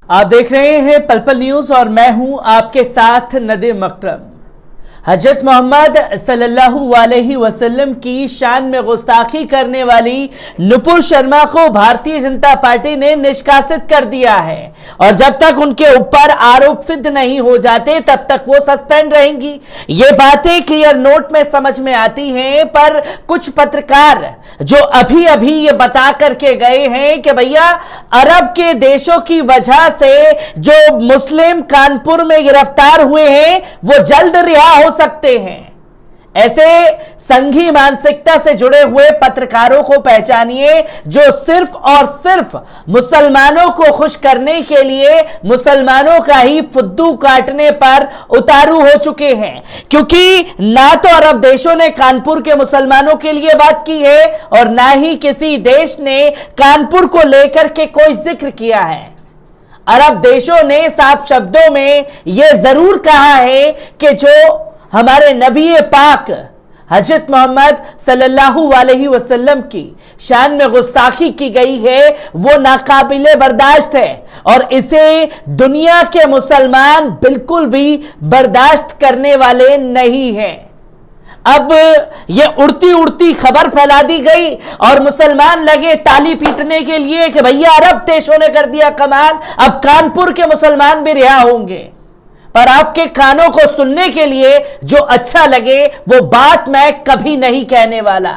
आप देख रहे हैं पल पल न्यूज और मैं हूं आपके साथ नदीम अकरम। हजरत मोहम्मद सल्लल्लाहु अलैहि वसल्लम की शान में गुस्ताखी करने वाली नुपुर शर्मा को भारतीय जनता पार्टी ने निष्कासित कर दिया है और जब तक उनके ऊपर आरोप सिद्ध नहीं हो जाते तब तक वो सस्पेंड रहेंगी। ये बातें क्लियर नोट में समझ में आती हैं, पर कुछ पत्रकार जो अभी अभी ये बता करके गए हैं कि भैया अरब के देशों की वजह से जो मुस्लिम कानपुर में गिरफ्तार हुए हैं वो जल्द रिहा हो सकते हैं, ऐसे संघी मानसिकता से जुड़े हुए पत्रकारों को पहचानिए जो सिर्फ और सिर्फ मुसलमानों को खुश करने के लिए मुसलमानों का ही फुद्दू काटने पर उतारू हो चुके हैं। क्योंकि ना तो अरब देशों ने कानपुर के मुसलमानों के लिए बात की है और ना ही किसी देश ने कानपुर को लेकर के कोई जिक्र किया है। अरब देशों ने साफ शब्दों में यह जरूर कहा है कि जो हमारे नबी पाक हजरत मोहम्मद सल्लल्लाहु अलैहि वसल्लम की शान में गुस्ताखी की गई है वो नाकाबिले बर्दाश्त है और इसे दुनिया के मुसलमान बिल्कुल भी बर्दाश्त करने वाले नहीं हैं। अब ये उड़ती उड़ती खबर फैला दी गई और मुसलमान लगे ताली पीटने के लिए कि भैया अरब देशों ने कर दिया कमाल, अब कानपुर के मुसलमान भी रिहा होंगे। पर आपके कानों को सुनने के लिए जो अच्छा लगे वो बात मैं कभी नहीं कहने वाला,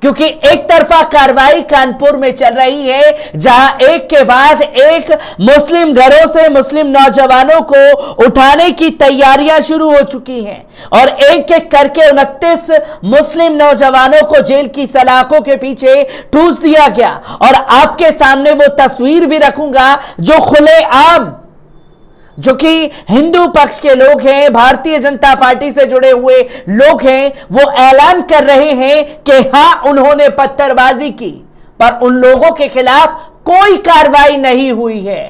क्योंकि एक तरफा कार्रवाई कानपुर में चल रही है जहां एक के बाद एक मुस्लिम घरों से मुस्लिम नौजवानों को उठाने की तैयारियां शुरू हो चुकी हैं और एक एक करके 29 मुस्लिम नौजवानों को जेल की सलाखों के पीछे ठूस दिया गया। और आपके सामने वो तस्वीर भी रखूंगा जो खुलेआम जो कि हिंदू पक्ष के लोग हैं, भारतीय जनता पार्टी से जुड़े हुए लोग हैं, वो ऐलान कर रहे हैं कि हां उन्होंने पत्थरबाजी की, पर उन लोगों के खिलाफ कोई कार्रवाई नहीं हुई है।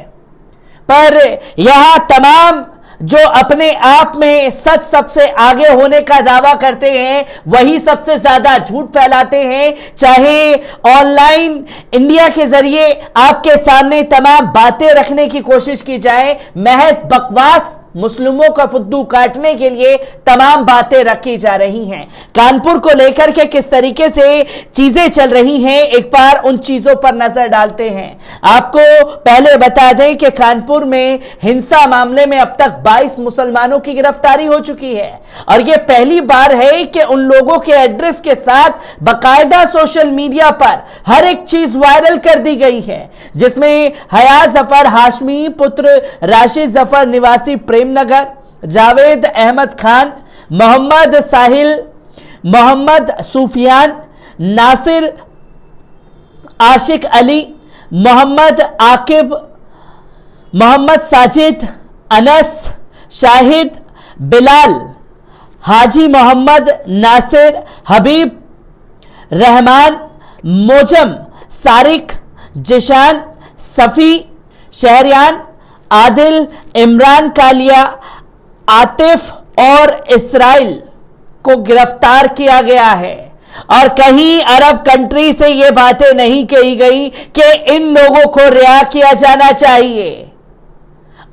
पर यहां तमाम जो अपने आप में सच सबसे आगे होने का दावा करते हैं वही सबसे ज्यादा झूठ फैलाते हैं। चाहे ऑनलाइन इंडिया के जरिए आपके सामने तमाम बातें रखने की कोशिश की जाए, महज बकवास मुस्लिमों का फुद्दू काटने के लिए तमाम बातें रखी जा रही हैं। कानपुर को लेकर के किस तरीके से चीजें चल रही हैं, एक बार उन चीजों पर नजर डालते हैं। आपको पहले बता दें कि कानपुर में हिंसा मामले में अब तक 22 मुसलमानों की गिरफ्तारी हो चुकी है और यह पहली बार है कि उन लोगों के एड्रेस के साथ बाकायदा सोशल मीडिया पर हर एक चीज वायरल कर दी गई है, जिसमें हया जफर हाशमी पुत्र राशिद जफर निवासी नगर, जावेद अहमद खान, मोहम्मद साहिल, मोहम्मद सूफियान, नासिर आशिक अली, मोहम्मद आकिब, मोहम्मद साजिद, अनस, शाहिद, बिलाल, हाजी मोहम्मद नासिर, हबीब रहमान, मोजम, सारिक, जिशान, सफी, शहरियान, आदिल, इमरान कालिया, आतिफ और इसराइल को गिरफ्तार किया गया है। और कहीं अरब कंट्री से यह बातें नहीं कही गई कि इन लोगों को रिहा किया जाना चाहिए।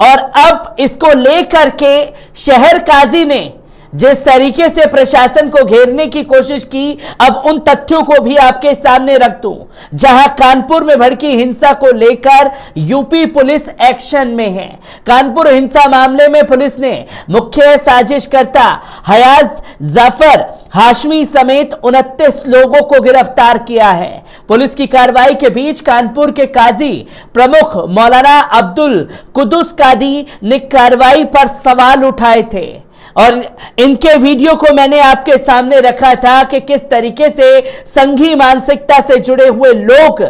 और अब इसको लेकर के शहर काजी ने जिस तरीके से प्रशासन को घेरने की कोशिश की, अब उन तथ्यों को भी आपके सामने रख दूं, जहां कानपुर में भड़की हिंसा को लेकर यूपी पुलिस एक्शन में है। कानपुर हिंसा मामले में पुलिस ने मुख्य साजिशकर्ता हयाज जफर हाशमी समेत 29 लोगों को गिरफ्तार किया है। पुलिस की कार्रवाई के बीच कानपुर के काजी प्रमुख मौलाना अब्दुल कुदुस कादी ने कार्रवाई पर सवाल उठाए थे और इनके वीडियो को मैंने आपके सामने रखा था कि किस तरीके से संघी मानसिकता से जुड़े हुए लोग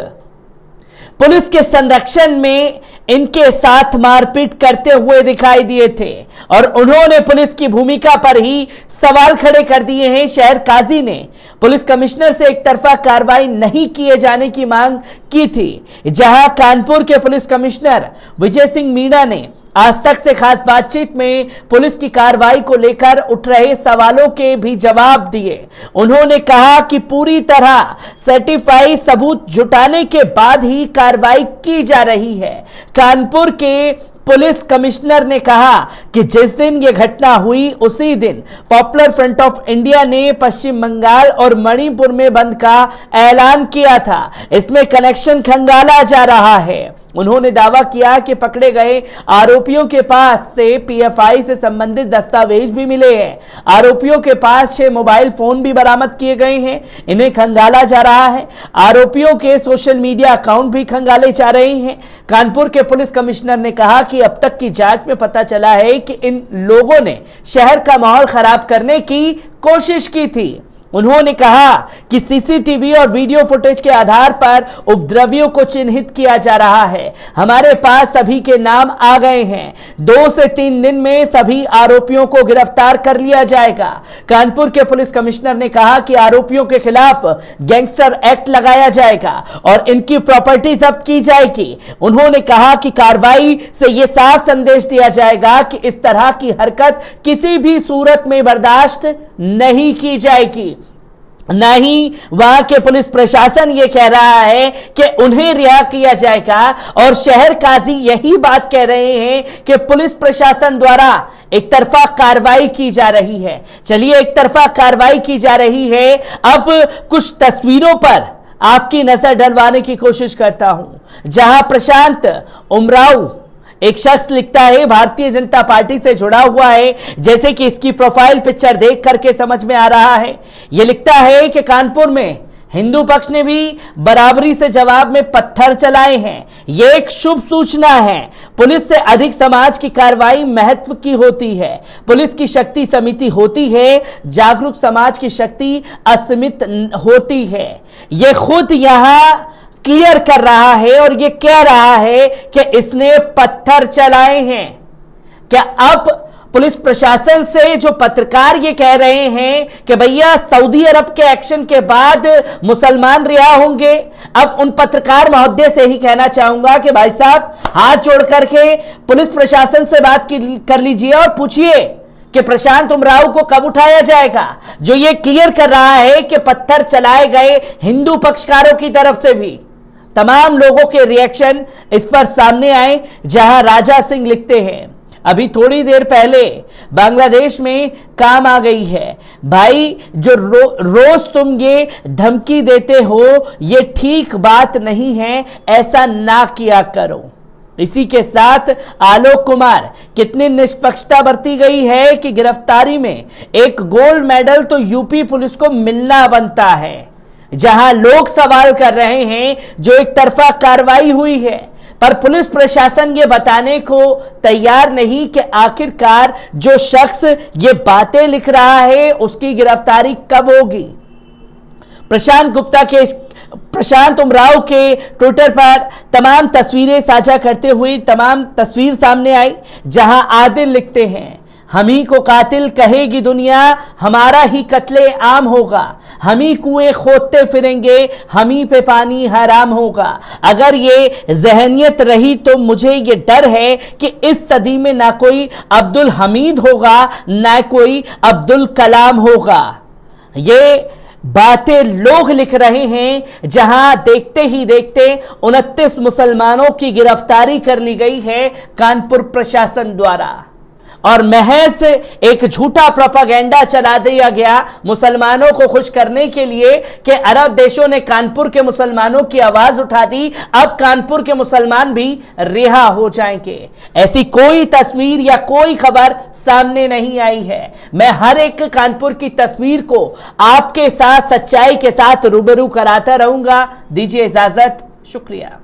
पुलिस के संरक्षण में इनके साथ मारपीट करते हुए दिखाई दिए थे और उन्होंने पुलिस की भूमिका पर ही सवाल खड़े कर दिए हैं। शहर काजी ने पुलिस कमिश्नर से एक तरफा कार्रवाई नहीं किए जाने की मांग की थी, जहां कानपुर के पुलिस कमिश्नर विजय सिंह मीणा ने आज तक से खास बातचीत में पुलिस की कार्रवाई को लेकर उठ रहे सवालों के भी जवाब दिए। उन्होंने कहा कि पूरी तरह सर्टिफाई सबूत जुटाने के बाद ही कार्रवाई की जा रही है। कानपुर के पुलिस कमिश्नर ने कहा कि जिस दिन यह घटना हुई उसी दिन पॉपुलर फ्रंट ऑफ इंडिया ने पश्चिम बंगाल और मणिपुर में बंद का ऐलान किया था। इसमें कनेक्शन खंगाला जा रहा है। उन्होंने दावा किया कि पकड़े गए आरोपियों के पास से पीएफआई से संबंधित दस्तावेज भी मिले हैं। आरोपियों के पास 6 मोबाइल फोन भी बरामद किए गए हैं। इन्हें खंगाला जा रहा है। आरोपियों के सोशल मीडिया अकाउंट भी खंगाले जा रहे हैं। कानपुर के पुलिस कमिश्नर ने कहा कि अब तक की जांच में पता चला है कि इन लोगों ने शहर का माहौल खराब करने की कोशिश की थी। उन्होंने कहा कि सीसीटीवी और वीडियो फुटेज के आधार पर उपद्रवियों को चिन्हित किया जा रहा है। हमारे पास सभी के नाम आ गए हैं। 2 से 3 दिन में सभी आरोपियों को गिरफ्तार कर लिया जाएगा। कानपुर के पुलिस कमिश्नर ने कहा कि आरोपियों के खिलाफ गैंगस्टर एक्ट लगाया जाएगा और इनकी प्रॉपर्टी जब्त की जाएगी। उन्होंने कहा कि कार्रवाई से यह साफ संदेश दिया जाएगा कि इस तरह की हरकत किसी भी सूरत में बर्दाश्त नहीं की जाएगी। नहीं, वहां के पुलिस प्रशासन यह कह रहा है कि उन्हें रिहा किया जाएगा और शहर काजी यही बात कह रहे हैं कि पुलिस प्रशासन द्वारा एक तरफा कार्रवाई की जा रही है। चलिए, एक तरफा कार्रवाई की जा रही है। अब कुछ तस्वीरों पर आपकी नजर डलवाने की कोशिश करता हूं, जहां प्रशांत उमराव एक शख्स लिखता है, भारतीय जनता पार्टी से जुड़ा हुआ है, जैसे कि इसकी प्रोफाइल पिक्चर देख करके समझ में आ रहा है। यह लिखता है कि कानपुर में हिंदू पक्ष ने भी बराबरी से जवाब में पत्थर चलाए हैं। यह एक शुभ सूचना है। पुलिस से अधिक समाज की कार्रवाई महत्व की होती है। पुलिस की शक्ति सीमित होती है, जागरूक समाज की शक्ति असीमित होती है। यह खुद यहां क्लियर कर रहा है और यह कह रहा है कि इसने पत्थर चलाए हैं। क्या अब पुलिस प्रशासन से जो पत्रकार ये कह रहे हैं कि भैया सऊदी अरब के एक्शन के बाद मुसलमान रिहा होंगे, अब उन पत्रकार महोदय से ही कहना चाहूंगा कि भाई साहब, हाथ जोड़ करके पुलिस प्रशासन से बात कर लीजिए और पूछिए कि प्रशांत उमराव को कब उठाया जाएगा, जो ये क्लियर कर रहा है कि पत्थर चलाए गए हिंदू पक्षकारों की तरफ से भी। तमाम लोगों के रिएक्शन इस पर सामने आए, जहां राजा सिंह लिखते हैं, अभी थोड़ी देर पहले बांग्लादेश में काम आ गई है भाई, जो रोज तुम ये धमकी देते हो, ये ठीक बात नहीं है, ऐसा ना किया करो। इसी के साथ आलोक कुमार, कितनी निष्पक्षता बरती गई है कि गिरफ्तारी में एक गोल्ड मेडल तो यूपी पुलिस को मिलना बनता है। जहां लोग सवाल कर रहे हैं जो एक तरफा कार्रवाई हुई है, पर पुलिस प्रशासन ये बताने को तैयार नहीं कि आखिरकार जो शख्स ये बातें लिख रहा है उसकी गिरफ्तारी कब होगी। प्रशांत उमराव के ट्विटर पर तमाम तस्वीरें साझा करते हुए तमाम तस्वीर सामने आई, जहां आदिल लिखते हैं, हम ही को कातिल कहेगी दुनिया, हमारा ही कत्ले आम होगा, हम ही कुएं खोदते फिरेंगे, हम ही पे पानी हराम होगा। अगर ये जहनियत रही तो मुझे ये डर है कि इस सदी में ना कोई अब्दुल हमीद होगा, ना कोई अब्दुल कलाम होगा। ये बातें लोग लिख रहे हैं, जहां देखते ही देखते 29 मुसलमानों की गिरफ्तारी कर ली गई है कानपुर प्रशासन द्वारा, और महज एक झूठा प्रोपेगेंडा चला दिया गया मुसलमानों को खुश करने के लिए कि अरब देशों ने कानपुर के मुसलमानों की आवाज उठा दी, अब कानपुर के मुसलमान भी रिहा हो जाएंगे। ऐसी कोई तस्वीर या कोई खबर सामने नहीं आई है। मैं हर एक कानपुर की तस्वीर को आपके साथ सच्चाई के साथ रूबरू कराता रहूंगा। दीजिए इजाजत, शुक्रिया।